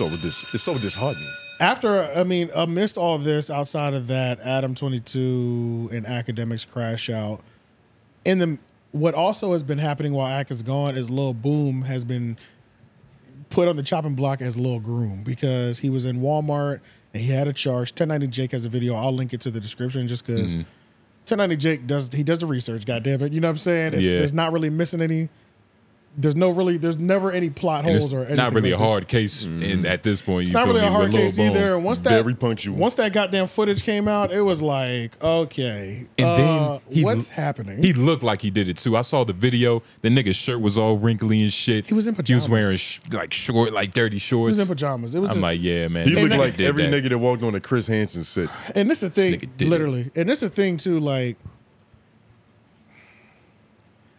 It's so disheartening. After, I mean, amidst all this, outside of that, 𝙼𝙾𝚂𝚃 and academics crash out. What also has been happening while Ak is gone is 𝙿𝙾𝚂𝚃 has been put on the chopping block as Lil Groom because he was in Walmart and he had a charge. 1090Jake has a video. I'll link it to the description just because 1090Jake does the research. God damn it, you know what I'm saying? There's not really missing any. There's never any plot holes or anything. Not really like a hard case at this point. It's not really a hard case either. Once that goddamn footage came out, it was like, okay, and then what's happening? He looked like he did it too. I saw the video. The nigga's shirt was all wrinkly and shit. He was in pajamas. He was wearing like dirty shorts. He was in pajamas. It was I'm like, yeah, man. He looked like every nigga that walked on a Chris Hansen set. And this is the thing, literally. And this is the thing too, like,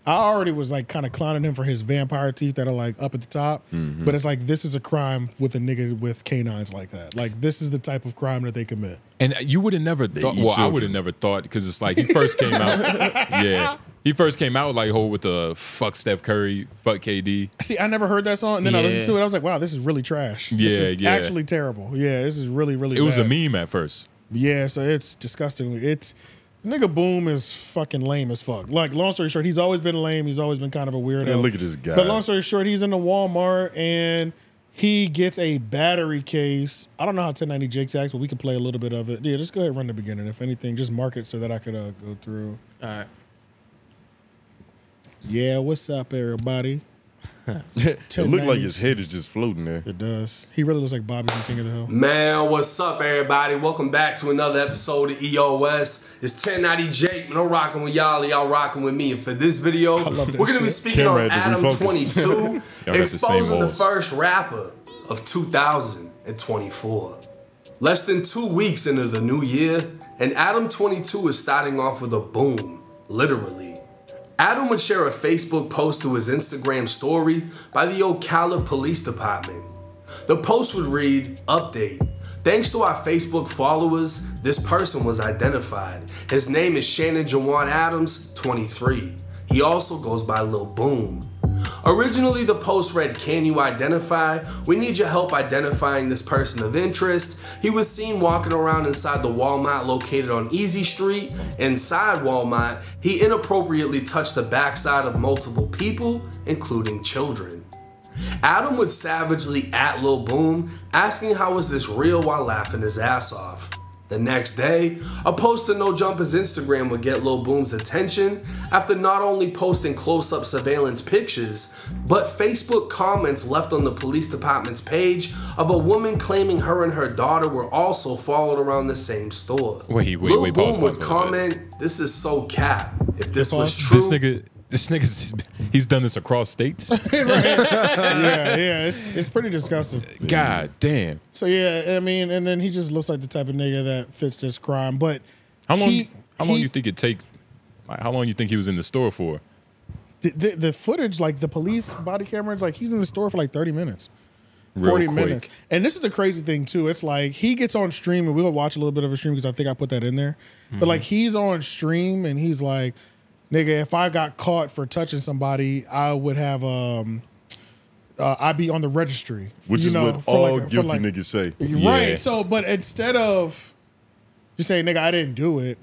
I already was like kind of clowning him for his vampire teeth that are like up at the top, but it's like this is a crime with a nigga with canines like that. Like this is the type of crime that they commit. And you would have never thought. Well, I would have never thought because it's like he first came out. He first came out like with the fuck Steph Curry, fuck KD. See, I never heard that song, and then I listened to it. I was like, wow, this is really trash. This is actually terrible. Yeah, this is really bad. It was a meme at first. Yeah, so it's disgustingly. Nigga Boom is fucking lame as fuck. Like, long story short, he's always been lame. He's always been kind of a weirdo. Man, look at this guy. But long story short, he's in the Walmart and he gets a battery case. I don't know how 1090Jake's acts, but we can play a little bit of it. Yeah, just go ahead and run the beginning. If anything, just mark it so that I could go through. All right. Yeah, what's up, everybody? It looked like his head is just floating there. It does. He really looks like Bobby from King of the Hill. Man, what's up, everybody? Welcome back to another episode of EOS. It's 1090Jake, man. I'm rocking with y'all, y'all rocking with me. And for this video, we're going to be speaking on 𝙼𝙾𝚂𝚃, exposing the first rapper of 2024. Less than 2 weeks into the new year, and 𝙼𝙾𝚂𝚃 is starting off with a boom, literally. 𝙼𝙾 would share a Facebook post to his Instagram story by the Ocala Police Department. The post would read, "Update. Thanks to our Facebook followers, this person was identified. His name is Shannon Jawan Adams, 23. He also goes by 𝙿𝙾𝚂𝚃." Originally, the post read, "Can you identify? We need your help identifying this person of interest. He was seen walking around inside the Walmart located on Easy Street. Inside Walmart, he inappropriately touched the backside of multiple people, including children." 𝙼𝙾 would savagely at 𝙿𝙾𝚂𝚃, asking how is this real while laughing his ass off. The next day, a post to No Jumper's Instagram would get 𝙿𝙾𝚂𝚃's attention after not only posting close-up surveillance pictures, but Facebook comments left on the police department's page of a woman claiming her and her daughter were also followed around the same store. Wait, 𝙿𝙾𝚂𝚃 would comment, "This is so cap. If this was true..." This nigga's, he's done this across states. yeah, it's pretty disgusting. God damn. So yeah, I mean, and then he just looks like the type of nigga that fits this crime. But how long you think it take? How long you think he was in the store for? The footage, like the police body cameras, like he's in the store for like 30 minutes. 40 minutes. And this is the crazy thing too. It's like he gets on stream and we'll watch a little bit of a stream because I think I put that in there. But like he's on stream and he's like, "Nigga, if I got caught for touching somebody, I would have I'd be on the registry." Which is what all guilty niggas say. Right. So, but instead of just saying, "Nigga, I didn't do it,"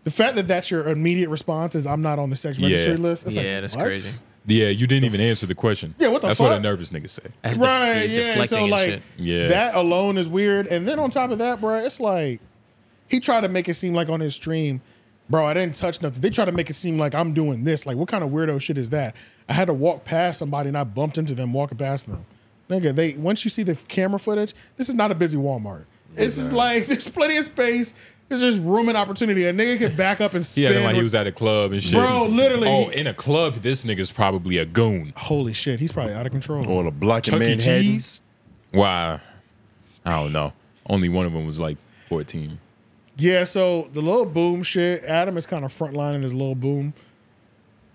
the fact that that's your immediate response is, "I'm not on the sex registry list." It's like, that's crazy. Yeah, you didn't even answer the question. Yeah, what the fuck? That's what a nervous nigga say. That's right, yeah. So like, that alone is weird. And then on top of that, bro, it's like, he tried to make it seem like on his stream, "Bro, I didn't touch nothing." They try to make it seem like I'm doing this. Like, what kind of weirdo shit is that? I had to walk past somebody and I bumped into them walking past them. Nigga, once you see the camera footage, this is not a busy Walmart. It's just like, there's plenty of space. There's just room and opportunity. A nigga can back up and spin. Yeah, like he was at a club and shit. Bro, literally. Oh, in a club, this nigga's probably a goon. Holy shit, he's probably out of control. On a block in Manhattan. Wow. I don't know. Only one of them was like 14. Yeah, so the 𝙿𝙾𝚂𝚃 shit, Adam is kind of frontlining this 𝙿𝙾𝚂𝚃.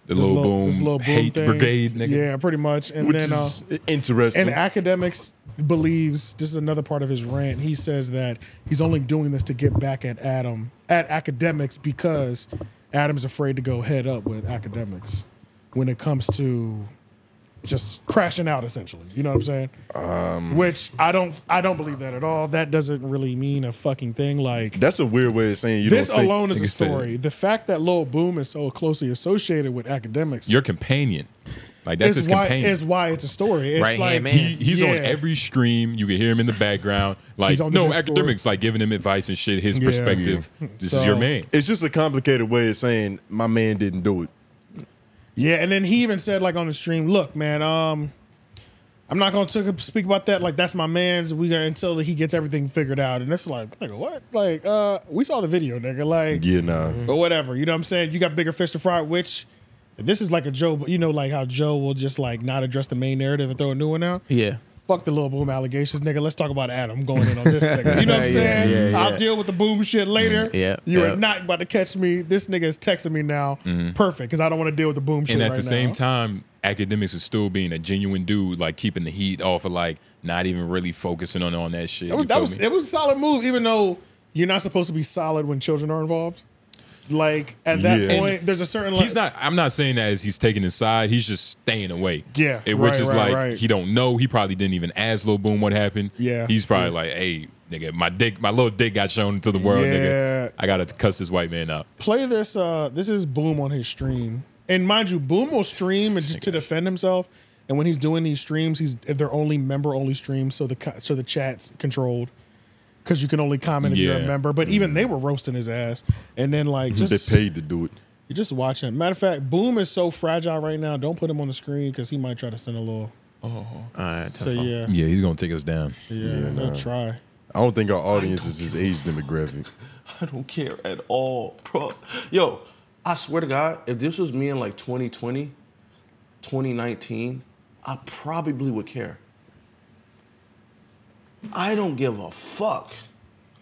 The 𝙿𝙾𝚂𝚃 hate thing. brigade, nigga. Yeah, pretty much. And Which then is interesting. And academics believes, this is another part of his rant, he says that he's only doing this to get back at academics because Adam's afraid to go head up with academics when it comes to just crashing out essentially. You know what I'm saying? Which I don't believe that at all. That doesn't really mean a fucking thing. Like that's a weird way of saying you this don't think, alone is a story. The fact that 𝙁𝙾𝚂𝚃 is so closely associated with academics, your companion. Like that's his companion. Is why it's a story. It's like he's on every stream. You can hear him in the background. Like academics like giving him advice and shit. His perspective. This is your man. It's just a complicated way of saying my man didn't do it. Yeah, and then he even said like on the stream, look, man, I'm not gonna speak about that. Like that's my man's. We got until he gets everything figured out. And it's like, nigga, what? Like, we saw the video, nigga. Like, yeah, nah, but whatever. You know what I'm saying? You got bigger fish to fry. Which this is like a Joe. You know, like how Joe will just like not address the main narrative and throw a new one out. Yeah. Fuck the 𝙁𝙾𝚂𝚃 allegations, nigga. Let's talk about Adam going in on this nigga. You know what I'm saying? I'll deal with the boom shit later. You are not about to catch me. This nigga is texting me now. Perfect, because I don't want to deal with the boom shit And at the same time, academics is still being a genuine dude, like keeping the heat off of like not even really focusing on that shit. It was a solid move, even though you're not supposed to be solid when children are involved. Like at that point, there's a certain. He's not. I'm not saying that as he's taking his side. He's just staying away. Yeah, which is like he don't know. He probably didn't even ask 𝙁𝙾𝚂𝚃 what happened. Yeah, he's probably like, hey, nigga, my little dick got shown into the world. Nigga, I gotta cuss this white man out. Play this. This is Boom on his stream, and mind you, Boom will stream to defend himself. And when he's doing these streams, they're only member only streams, so the chat's controlled. Because you can only comment if you're a member. But even they were roasting his ass. And then like just... They paid to do it. You're just watching. Matter of fact, Boom is so fragile right now. Don't put him on the screen because he might try to send a little... All right. So yeah. Yeah, he's going to take us down. Yeah, he'll try. I don't think our audience is his age demographic. I don't care at all, bro. Yo, I swear to God, if this was me in like 2020, 2019, I probably would care. I don't give a fuck.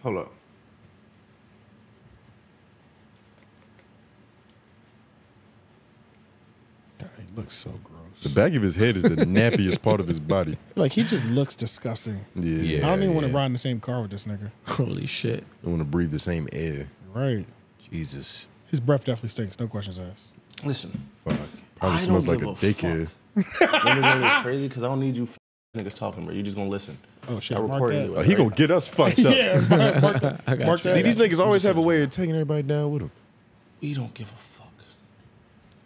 Hold up. He looks so gross. The back of his head is the nappiest part of his body. Like he just looks disgusting. Yeah. I don't even want to ride in the same car with this nigga. Holy shit. I want to breathe the same air. Right. Jesus. His breath definitely stinks. No questions asked. Listen. Fuck. Probably smells like a daycare. It's crazy because I don't need you niggas talking, bro. You just gonna listen. Oh shit! He gonna get us fucked up. Yeah, mark that. See, these niggas always have a way of taking everybody down with them. We don't give a fuck.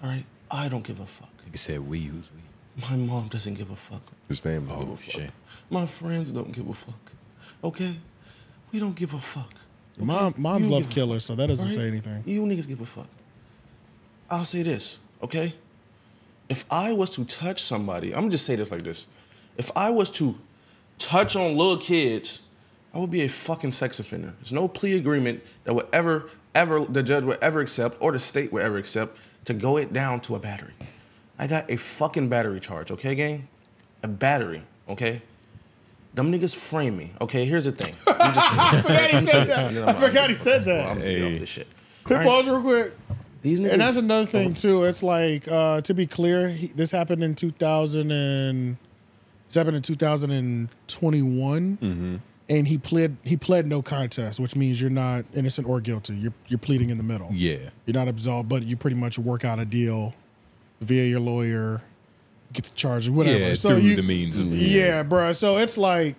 All right, I don't give a fuck. You said we. Who's we? My mom doesn't give a fuck. His family. Oh shit. My friends don't give a fuck. Okay, we don't give a fuck. Okay? Moms love killers, so that doesn't say anything. You niggas give a fuck. I'll say this, okay? If I was to touch somebody, I'm gonna just say this like this. If I was to touch on little kids, I would be a fucking sex offender. There's no plea agreement that would ever the judge would ever accept or the state would ever accept to go it down to a battery. I got a fucking battery charge, okay, gang? A battery, okay? Them niggas frame me, okay? Here's the thing. I forgot he said that. Well, I'm gonna take off this shit. Quick pause real quick. These niggas, and that's another thing too. It's like, to be clear, this happened in 2021, and he pled no contest, which means you're not innocent or guilty. You're pleading in the middle. Yeah, you're not absolved, but you pretty much work out a deal via your lawyer, get the charge, whatever. Yeah, so through the means of bro. So it's like,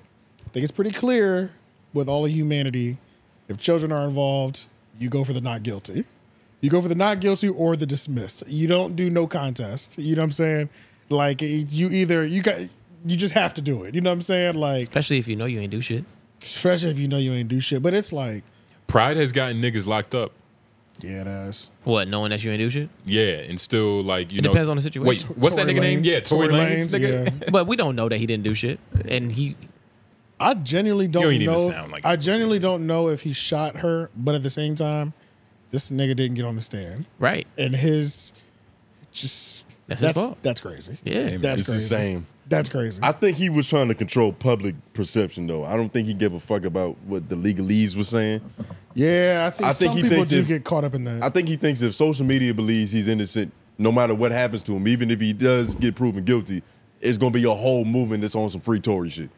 I think it's pretty clear with all of humanity, if children are involved, you go for the not guilty. You go for the not guilty or the dismissed. You don't do no contest. You know what I'm saying? Like you just have to do it. You know what I'm saying? Like, especially if you know you ain't do shit. Especially if you know you ain't do shit. But it's like, pride has gotten niggas locked up. Yeah, it has. What, knowing that you ain't do shit? Yeah, and still like it depends on the situation. Wait, what's that nigga name? Yeah, Tory Lanez. Nigga. Yeah. But we don't know that he didn't do shit, and he. I genuinely don't know. Like I genuinely don't know if he shot her, but at the same time, this nigga didn't get on the stand. Right. And his that's his fault. That's crazy. Yeah. It's the same. That's crazy. I think he was trying to control public perception, though. I don't think he gave a fuck about what the legalese was saying. Yeah, I think some people do get caught up in that. I think he thinks if social media believes he's innocent, no matter what happens to him, even if he does get proven guilty, it's going to be a whole movement that's on some free Tory shit.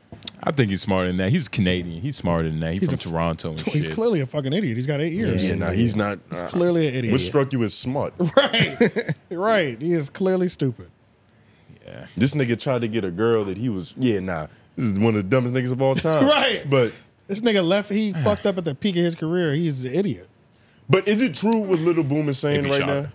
I think he's smarter than that. He's Canadian. He's smarter than that. He's from Toronto and shit. He's clearly a fucking idiot. He's got 8 years. Yeah, no, he's not. He's clearly an idiot. What struck you as smart? Right. Right. He is clearly stupid. Yeah. This nigga tried to get a girl that he was, this is one of the dumbest niggas of all time. Right. But this nigga he fucked up at the peak of his career. He's an idiot. But is it true what 𝙿𝙾𝚂𝚃 is saying right now?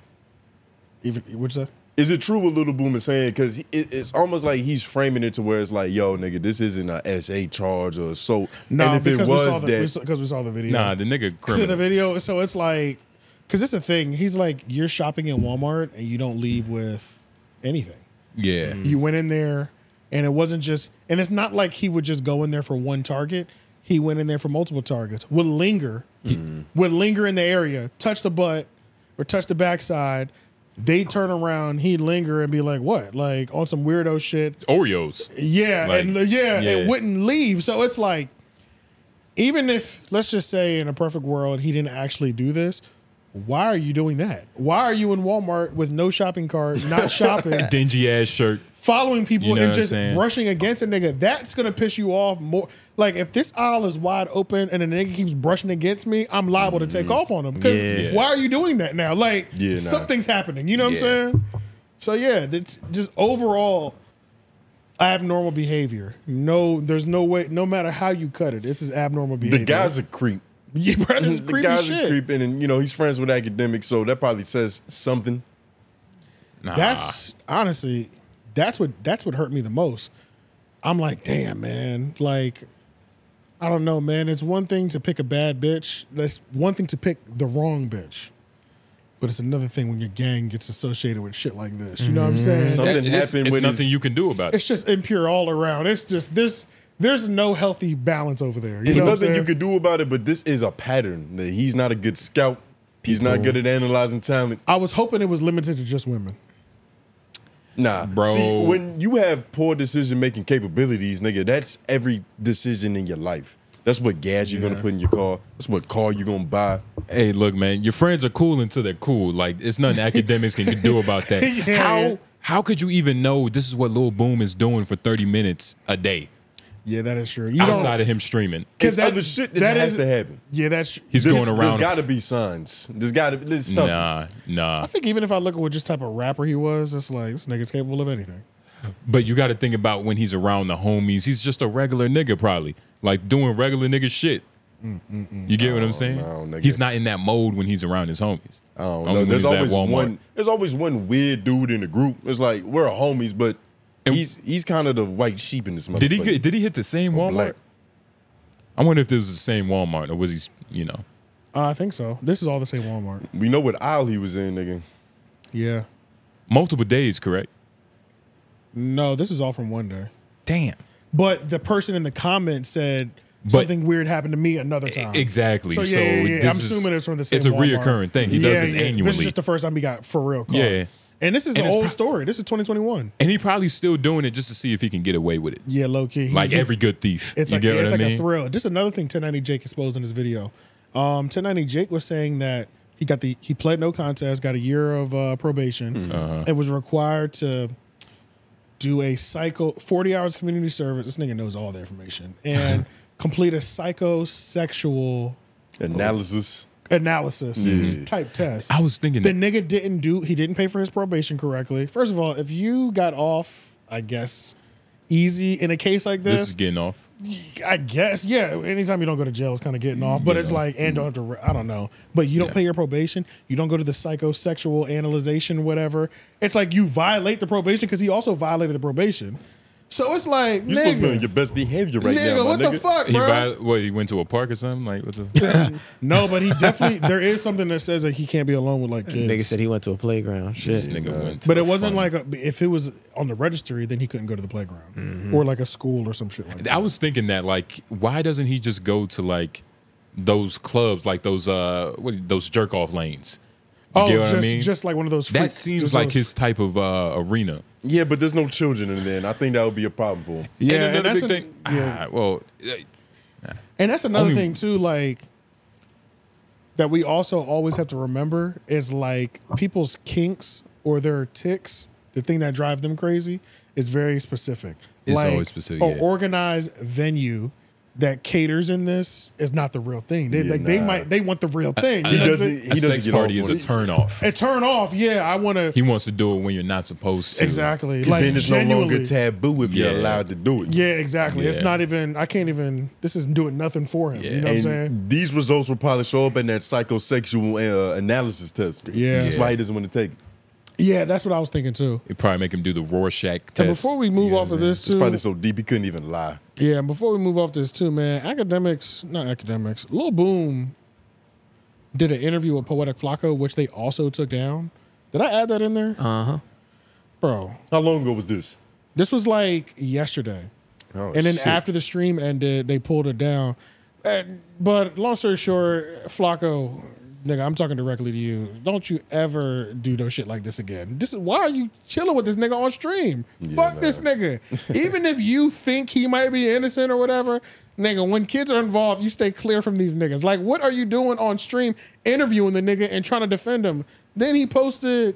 What's that? Is it true what 𝙿𝙾𝚂𝚃 is saying? Because it's almost like he's framing it to where it's like, yo, nigga, this isn't a SA charge or so. No, and if because it was because we saw the video. Nah, the nigga See criminal. the video, so it's like, because it's a thing. He's like, you're shopping in Walmart and you don't leave with anything. Yeah. You went in there and it wasn't just, and it's not like he would just go in there for one target. He went in there for multiple targets. Would linger in the area, touch the butt or touch the backside. They'd turn around, he'd linger and be like, what? Like on some weirdo shit. Oreos. Yeah, Like, it wouldn't leave. So it's like, even if, let's just say in a perfect world, he didn't actually do this, why are you doing that? Why are you in Walmart with no shopping cart, not shopping, Dingy ass shirt. following people You know and what I'm just saying? brushing against a nigga? That's gonna piss you off more. Like if this aisle is wide open and a nigga keeps brushing against me, I'm liable to take off on him. Because Yeah. why are you doing that now? Like Yeah, nah. something's happening. You know what I'm saying? So yeah, it's just overall abnormal behavior. No, there's no way. No matter how you cut it, this is abnormal behavior. the guy's a creep. yeah, bro, this is The creepy guy's shit. a creep, and he's friends with academics, so that probably says something. Nah. That's honestly, that's what hurt me the most. I'm like, damn, man. Like, I don't know, man. It's one thing to pick a bad bitch. That's one thing to pick the wrong bitch. But it's another thing when your gang gets associated with shit like this. You know what I'm saying? Something It's happened with nothing his, you can do about It's it. just impure all around. It's just there's no healthy balance over there. You There's know what I'm nothing you saying? could do about it, but this is a pattern. That he's not a good scout. He's not good at analyzing talent. I was hoping it was limited to just women. Nah, Bro. See, when you have poor decision-making capabilities, nigga, that's every decision in your life. That's what gas you're gonna put in your car. That's what car you're gonna buy. Hey, look, man, your friends are cool until they're cool. Like, it's nothing academics can do about that. Yeah. How could you even know this is what 𝙿𝙾𝚂𝚃 is doing for 30 minutes a day Yeah, that is true. You outside of him streaming? It's that- other shit that, that has is- to happen. Yeah, that's true. He's going There's around. got to be signs. There's something. Nah. I think even if I look at what just type of rapper he was, it's like this nigga's capable of anything. But you got to think about when he's around the homies. He's just a regular nigga, probably like doing regular nigga shit. You get what I'm saying? no, nigga. He's not in that mode when he's around his homies. I don't Only know. when There's he's at always Walmart. There's always one weird dude in the group. It's like we're homies, but And- he's kind of the white sheep in this motherfucker. Did he hit the same Walmart? black. I wonder if it was the same Walmart or was he, I think so. This is all the same Walmart. We know what aisle he was in, nigga. Yeah. multiple days, correct? No, this is all from one day. Damn. But the person in the comments said But- something weird happened to me another time. Exactly. So yeah, this I'm is- assuming it's from the same It's a Walmart. reoccurring thing. He does this annually. This is just the first time he got for real caught. Yeah. And this is And an it's old story. This is 2021. And he probably still doing it just to see if he can get away with it. Yeah, low key. Like every good thief. It's you like, get what it's I like mean? a thrill. Just another thing 1090 Jake exposed in his video. 1090 Jake was saying that he pled no contest, got a year of probation, and was required to do a 40 hours community service. This nigga knows all the information. And complete a psychosexual Analysis. analysis type test. I was thinking The that. nigga didn't pay for his probation correctly. First of all, if you got off, I guess, easy in a case like This is getting off. I guess, yeah. Anytime you don't go to jail, it's kind of getting off. But it's like, and don't have to, I don't know. But you don't pay your probation. You don't go to the psychosexual analyzation, whatever. It's like you violate the probation because he also violated the probation. So it's like, You're supposed to be on nigga, your best behavior right now, my what nigga. the fuck, bro? He went to a park or something? Like, what the? No, but he definitely, there is something that says that he can't be alone with like kids. Nigga said he went to a playground. Shit. This nigga went to But a it wasn't fun- like, if it was on the registry, then he couldn't go to the playground or like a school or some shit like that. I was thinking that, like, why doesn't he just go to like those clubs, like those those jerk off lanes? You get what I mean? just like one of those. That seems like his type of arena. Yeah, but there's no children in there, and I think that would be a problem for him. Yeah, and and another that's big thing. Well, And that's another Only- thing too, like that we also always have to remember is like people's kinks or their tics, the thing that drive them crazy is very specific. It's like, always specific, An yeah. organized venue that caters in this is not the real thing. They Yeah, they want the real thing. He doesn't sex get party off is a on it. turn off. A turn off. Yeah, I want to. He wants to do it when you're not supposed to. Exactly. 'Cause Like then it's no genuinely. longer taboo if you're Yeah. allowed to do it. Yeah, exactly. It's Yeah. not even. I can't even. This isn't doing nothing for him. Yeah. You know what I'm And saying? these results will probably show up in that psychosexual analysis test. Yeah. That's why he doesn't want to take it. Yeah, that's what I was thinking too. It probably make him do the Rorschach test. And before we move off of this It's too, probably so deep he couldn't even lie. yeah, and before we move off this too, man, Lil Boom did an interview with Poetik Flakko, which they also took down. Did I add that in there? Bro, How long ago was this? this was like yesterday. Oh, And then shit. after the stream ended, they pulled it down. But long story short, Flakko, nigga, I'm talking directly to you. Don't you ever do no shit like this again. This is why are you chilling with this nigga on stream? Fuck this nigga. Even if you think he might be innocent or whatever, nigga, when kids are involved, you stay clear from these niggas. Like, what are you doing on stream interviewing the nigga and trying to defend him? Then he posted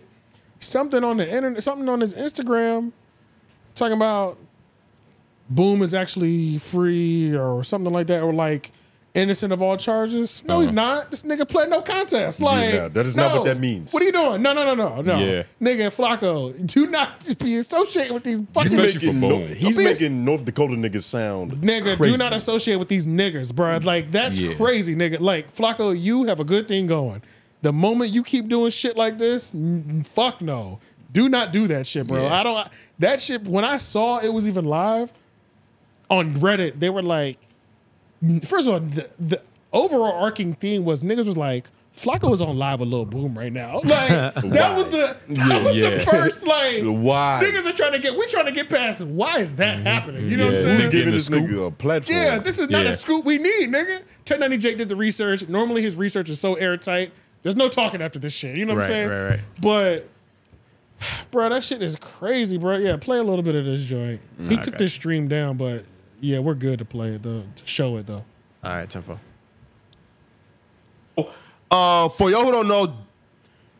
something on the internet, something on his Instagram, talking about Boom is actually free or something like that, or like innocent of all charges. No, he's not. This nigga pled no contest. Like, no, that is not what that means. What are you doing? No. Yeah. Nigga, Flakko, do not be associated with these fucking Especially for Boom. He's making North Dakota niggas sound nigga, crazy. do not associate with these niggas, bro. Like, that's crazy, nigga. Like, Flakko, you have a good thing going. The moment you keep doing shit like this, fuck no. Do not do that shit, bro. Yeah. That shit, when I saw it was even live on Reddit, they were like, first of all, the overarching theme was niggas was like, Flakko is on live with Lil Boom right now. Like, that was the first, like, Why? niggas are we trying to get past it. Why is that happening? You know what I'm Who's saying? giving this scoop? nigga a platform. Yeah, this is not Yeah. a scoop we need, nigga. 1090 Jake did the research. Normally his research is so airtight. There's no talking after this shit. You know what I'm saying? Right. But, bro, that shit is crazy, bro. Yeah, play a little bit of this joint. He took this stream down, but yeah, we're good to play it though, to show it though. All right, Tempo. For y'all who don't know,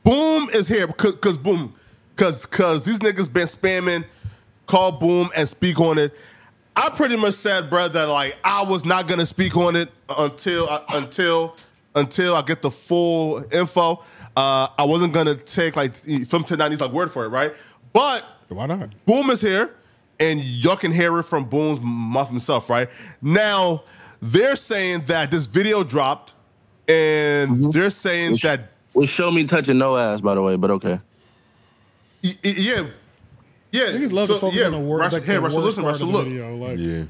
Boom is here because these niggas been spamming, call Boom and speak on it. I pretty much said, bro, that like I was not gonna speak on it until I get the full info. I wasn't gonna take like from 1090's like word for it, right? But Why not? Boom is here, and y'all can hear it from Boom's mouth himself, right? Now, they're saying that this video dropped, and they're saying that... Well, show me touching no ass, by the way, but okay. Yeah. Niggas love to focus on the word. Like the worst listen, part of the look. video. Like, Yeah.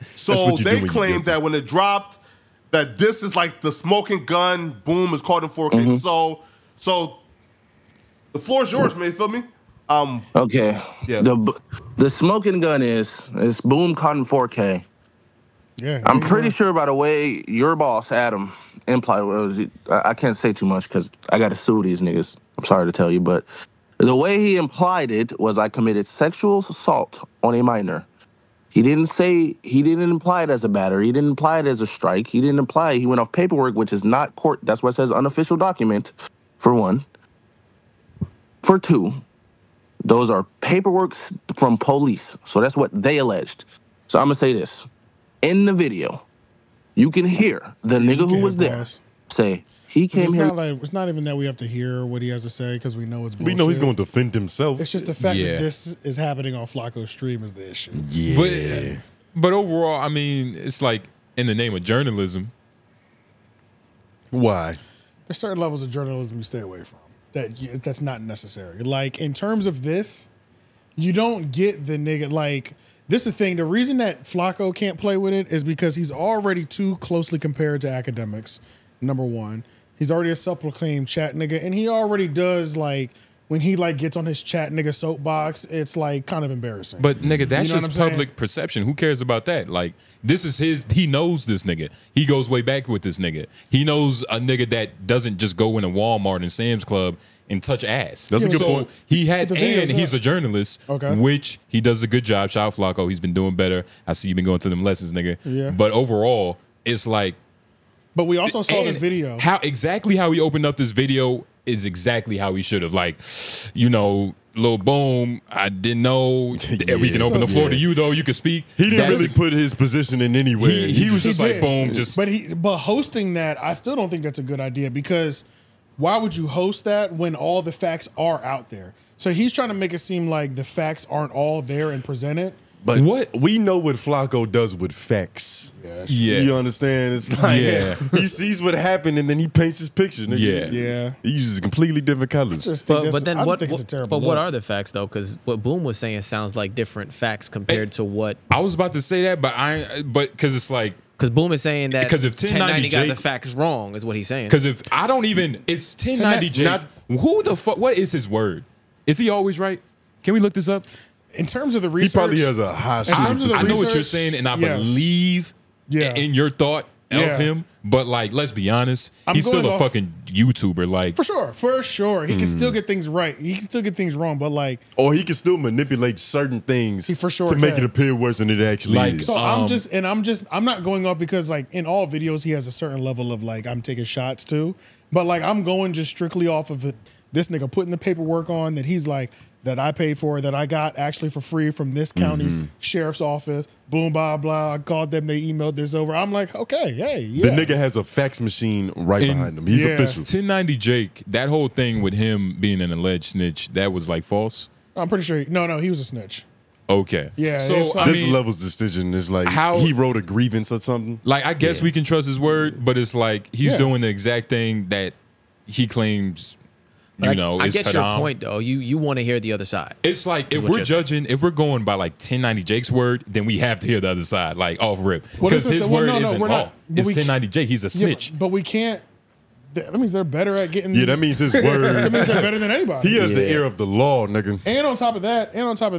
So what you do they when you claim guilty. that when it dropped, that this is like the smoking gun. Boom is caught in 4K. So the floor is yours, man. You feel me? Okay. Yeah. The smoking gun is Boom caught in 4K. yeah. I'm pretty sure, by the way, your boss, Adam, implied, I can't say too much because I got to sue these niggas. I'm sorry to tell you, but the way he implied it was I committed sexual assault on a minor. He didn't imply it as a battery. He didn't imply it as a strike. He didn't imply he went off paperwork, which is not court. That's what it says unofficial document, for one. For two, those are paperwork from police. So that's what they alleged. So I'm going to say this. In the video, you can hear the nigga who was there say, he came here. It's not even that we have to hear what he has to say because we know it's bullshit. We know he's going to defend himself. It's just the fact Yeah. that this is happening on Flakko's stream is the issue. Yeah. But overall, I mean, it's like in the name of journalism. Why? There's certain levels of journalism you stay away from. That's not necessary. Like, in terms of this, you don't get the nigga, like, this is the thing. The reason that Flakko can't play with it is because he's already too closely compared to academics, number one. He's already a self-proclaimed chat nigga, and he already does, like, when he, like, gets on his chat nigga soapbox, it's, like, kind of embarrassing. But nigga, that's You know what just I'm public saying? perception. Who cares about that? Like, this is he knows this nigga. He goes way back with this nigga. He knows a nigga that doesn't just go in a Walmart and Sam's Club and touch ass. That's a good point. He has, The video's and he's up. a journalist, Okay. which he does a good job. Shout out Flakko. He's been doing better. I see you been going to them lessons, nigga. Yeah. But overall, it's like, But we also saw the and video. how he opened up this video is exactly how he should have. Like, you know, Lil Boom, I didn't know. We can open the floor to you though. You can speak. He didn't really put his position in anywhere. He was just like, boom, just. But hosting that, I still don't think that's a good idea, because why would you host that when all the facts are out there? So he's trying to make it seem like the facts aren't all there and presented. But we know what Flakko does with facts. Yeah. You understand? It's like he sees what happened and then he paints his picture. Nigga. Yeah. He uses completely different colors. But then what are the facts though? Because what Boom was saying sounds like different facts compared to what I was about to say that, but because it's like. Because Boom is saying that because if 1090 got the facts wrong, is what he's saying. Because if I don't even, it's 1090 Jake. Who the fuck? What is his word? Is he always right? Can we look this up? In terms of the research, he probably has a high. I know what you're saying, and I believe in your thought of him. But like, let's be honest, he's still a fucking YouTuber. Like for sure, he can still get things right. He can still get things wrong, but like, or he can still manipulate certain things to make it appear worse than it actually is. So I'm not going off because like in all videos he has a certain level of like I'm taking shots too, but like I'm going just strictly off of it. This nigga putting the paperwork on that he's like, that I paid for, that I got actually for free from this county's sheriff's office, boom, blah, blah. I called them, they emailed this over. I'm like, okay, hey, The nigga has a fax machine behind him. He's official. 1090 Jake, that whole thing with him being an alleged snitch, that was like false? I'm pretty sure, no, he was a snitch. Okay. Yeah. So this level's decision is like how he wrote a grievance or something. Like, I guess we can trust his word, but it's like he's doing the exact thing that he claims. I get your point though. You want to hear the other side. It's like if we're judging, if we're going by like 1090 Jake's word, then we have to hear the other side, like off rip, because his word isn't all. It's 1090 Jake. He's a snitch. But we can't. That means they're better at getting. Yeah, that means his word. That means they're better than anybody. He has the ear of the law, nigga. And on top of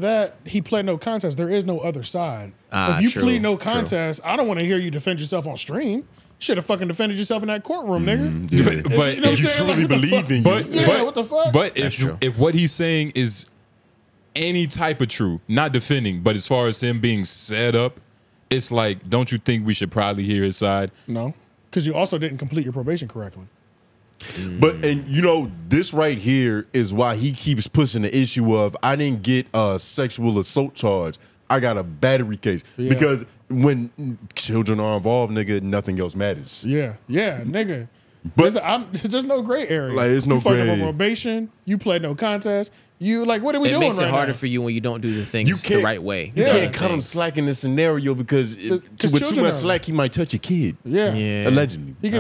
that, he pled no contest. There is no other side. If you plead no contest, I don't want to hear you defend yourself on stream. Should have fucking defended yourself in that courtroom, nigga. But you know if you truly believe in you. What the fuck? But if what he's saying is any type of true, not defending, but as far as him being set up, it's like, don't you think we should probably hear his side? No, because you also didn't complete your probation correctly. But this right here is why he keeps pushing the issue of I didn't get a sexual assault charge. I got a battery case because when children are involved, nigga, nothing else matters. Yeah, nigga. But there's no gray area. Like, it's no gray. You fucked up on probation. You played no contest. You like, what are we doing right now? It makes it harder for you when you don't do the things the right way. You can't cut him slack in this scenario because with too much slack, he might touch a kid. Yeah. Allegedly. He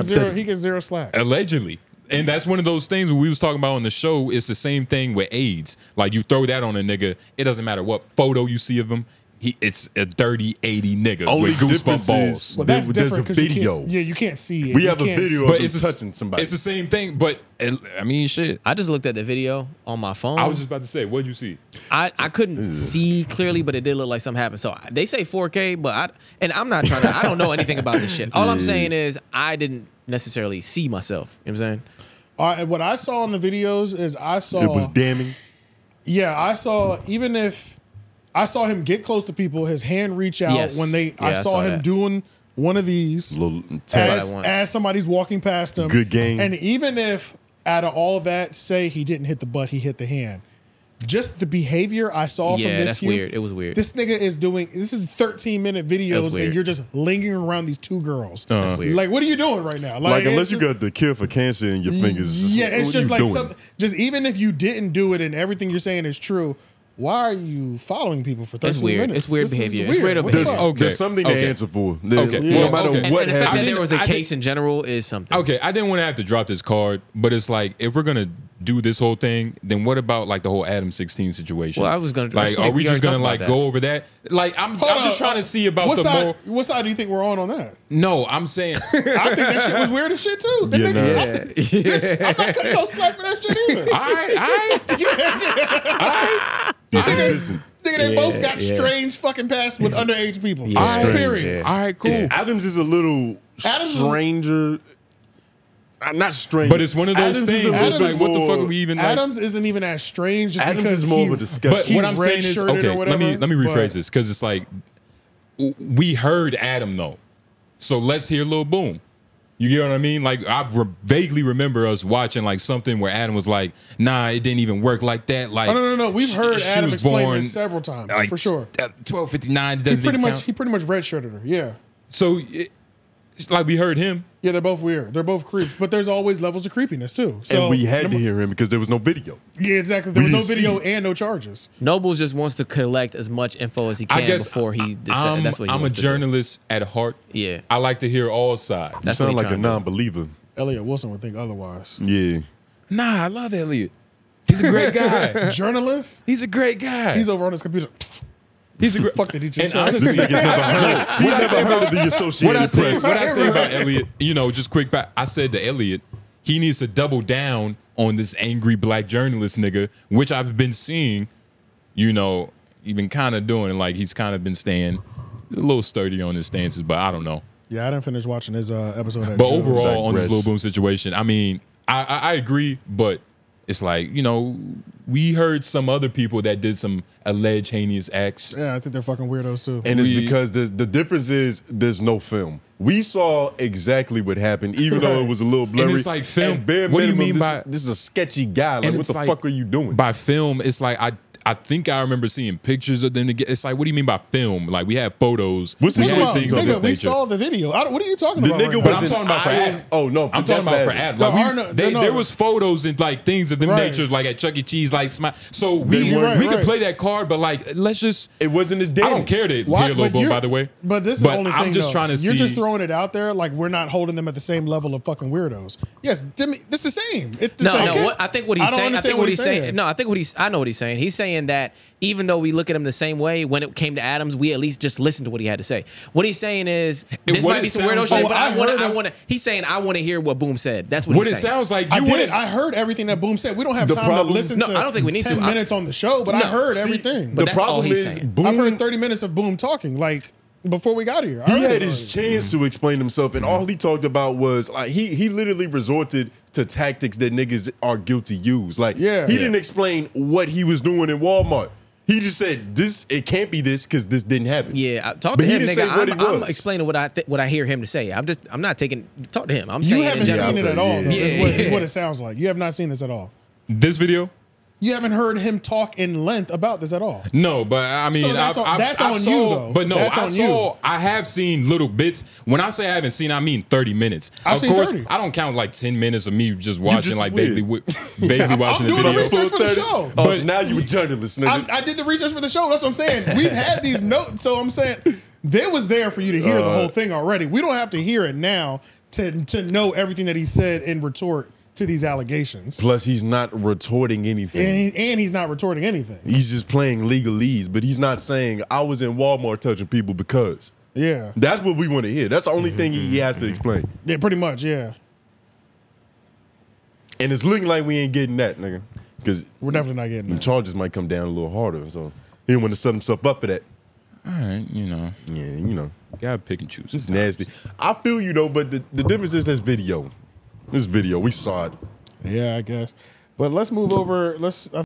gets zero slack. Allegedly. And that's one of those things we was talking about on the show. It's the same thing with AIDS. Like, you throw that on a nigga, it doesn't matter what photo you see of him. It's a dirty 80 nigga Only with goosebump balls. Well, that's different because video. You can't see it. We have a video of him touching somebody. It's the same thing, but I mean, shit. I just looked at the video on my phone. I was just about to say, what did you see? I couldn't see clearly, but it did look like something happened. So they say 4K, but I'm not trying to. I don't know anything about this shit. All I'm saying is I didn't necessarily see myself. You know what I'm saying? What I saw in the videos is it was damning. Yeah, I saw I saw him get close to people, his hand reach out when I saw him doing one of these as somebody's walking past him. Good game. And even if out of all that, say he didn't hit the butt, he hit the hand. Just the behavior I saw from this that's weird. It was weird. This nigga is doing, this is 13-minute videos and you're just lingering around these two girls. That's weird. Like, what are you doing right now? Like unless you got the cure for cancer in your fingers. Yeah, it's just like something, just even if you didn't do it and everything you're saying is true, why are you following people for 13 minutes? It's weird behavior. It's weird behavior. There's something to answer for. No matter what and the fact that there was a case in general is something. Okay, I didn't want to have to drop this card, but it's like, if we're going to do this whole thing, then what about like the whole 𝙼𝙾 situation? Well, I was going to like, are we just going to like go over that? Like, I'm just trying to see about what side do you think we're on that? No, I'm saying I think that shit was weird as shit too. I'm not cutting no slack for that shit either. All right. Nigga, they both got strange fucking past with underage people. Period. All right, cool. 𝙼𝙾 is a little stranger. Not strange, but it's one of those things. It's like, what the fuck are we even? Like? `𝙼𝙾 isn't even as strange. Just 𝙼𝙾 because is more of a discussion. But what I'm saying is, okay, let me rephrase this, because it's like we heard Adam though, so let's hear Lil Boom. You get what I mean? Like I vaguely remember us watching like something where Adam was like, "Nah, it didn't even work like that." Like, no. We've heard Adam explain this several times like, for sure. 1259 He doesn't pretty even much count. he pretty much redshirted her. Yeah. So it's like we heard him. Yeah, they're both weird. They're both creeps, but there's always levels of creepiness too. So and we had to hear him because there was no video. Yeah, exactly. There was no video and no charges. Noblez just wants to collect as much info as he can before he decides. That's what he I'm a journalist at heart. Yeah, I like to hear all sides. You sound like a non-believer. Elliot Wilson would think otherwise. Yeah. Nah, I love Elliot. He's a great guy. Journalist? He's a great guy. He's over on his computer. He's a great. Fuck did he just say? Honestly, He never heard of the Associated Press. What I say about Elliot, just quick back. I said to Elliot, he needs to double down on this angry black journalist nigga, which I've been seeing, he's been kind of doing, like he's kind of been staying a little sturdy on his stances, but I don't know. Yeah, I didn't finish watching his episode. But overall, on this Lil Boom situation, I mean, I agree, but it's like, we heard some other people that did some alleged heinous acts. Yeah, I think they're fucking weirdos too. And it's because the difference is there's no film. We saw exactly what happened, even though it was a little blurry. And it's like film. Bare What do you minimum, mean by this is a sketchy guy? Like, what the fuck are you doing? By film, it's like I think I remember seeing pictures of them. It's like, what do you mean by film? Like, we have photos. What's we the have things of this we nature. saw the video. What are you talking about? Nigga right was I'm talking about for Adam. Oh no, I'm talking about for Adam. Like, there was photos and like things of them nature, like at Chuck E. Cheese, like so we could play that card, but like let's just. It wasn't as damn. I don't care to hear Lil Boom, by the way. But this is the only thing. I'm just trying to see. You're just throwing it out there, like we're not holding them at the same level of fucking weirdos. Yes, it's the same. It's the same. No. I think what he's saying. I think what he's saying. No, I think I know what he's saying. He's saying that even though we look at him the same way, when it came to Adams, we at least just listened to what he had to say. What he's saying is, this might be some weirdo shit, but I want to. He's saying I want to hear what Boom said. That's what he's saying. It sounds like. I heard everything that Boom said. We don't have time to listen to. I don't think we need 10 minutes on the show, but I heard everything. But that's all he's saying. I've heard 30 minutes of Boom talking. Like before we got here, he had his chance to explain himself, and all he talked about was like he literally resorted to tactics that niggas are guilty use. Like he didn't explain what he was doing in Walmart. He just said it can't be this because this didn't happen. Yeah, talk to him, nigga. I'm explaining what I hear him to say. I'm not taking. Talk to him. I'm saying you haven't seen it at all. Is what it sounds like. You have not seen this at all. This video. You haven't heard him talk in length about this at all. No, but I mean, so that's on you though. But no, I have seen little bits. When I say I haven't seen, I mean 30 minutes. Of course, 30. I don't count like 10 minutes of me just watching, like vaguely watching the video. I'm doing the research for the show. But now you a journalist, nigga. I did the research for the show. That's what I'm saying. We've had these notes, so I'm saying there was there for you to hear the whole thing already. We don't have to hear it now to know everything that he said in retort to these allegations. Plus, he's not retorting anything. And he's not retorting anything. He's just playing legalese, but he's not saying, I was in Walmart touching people because. Yeah. That's what we want to hear. That's the only thing he has to explain. Yeah, pretty much, yeah. And it's looking like we ain't getting that, nigga. Because we're definitely not getting that. The charges might come down a little harder, so he didn't want to set himself up for that. All right, Yeah, You gotta pick and choose. It's nasty. I feel you, though, but the difference is this video. This video, we saw it. Yeah, I guess. But let's move over.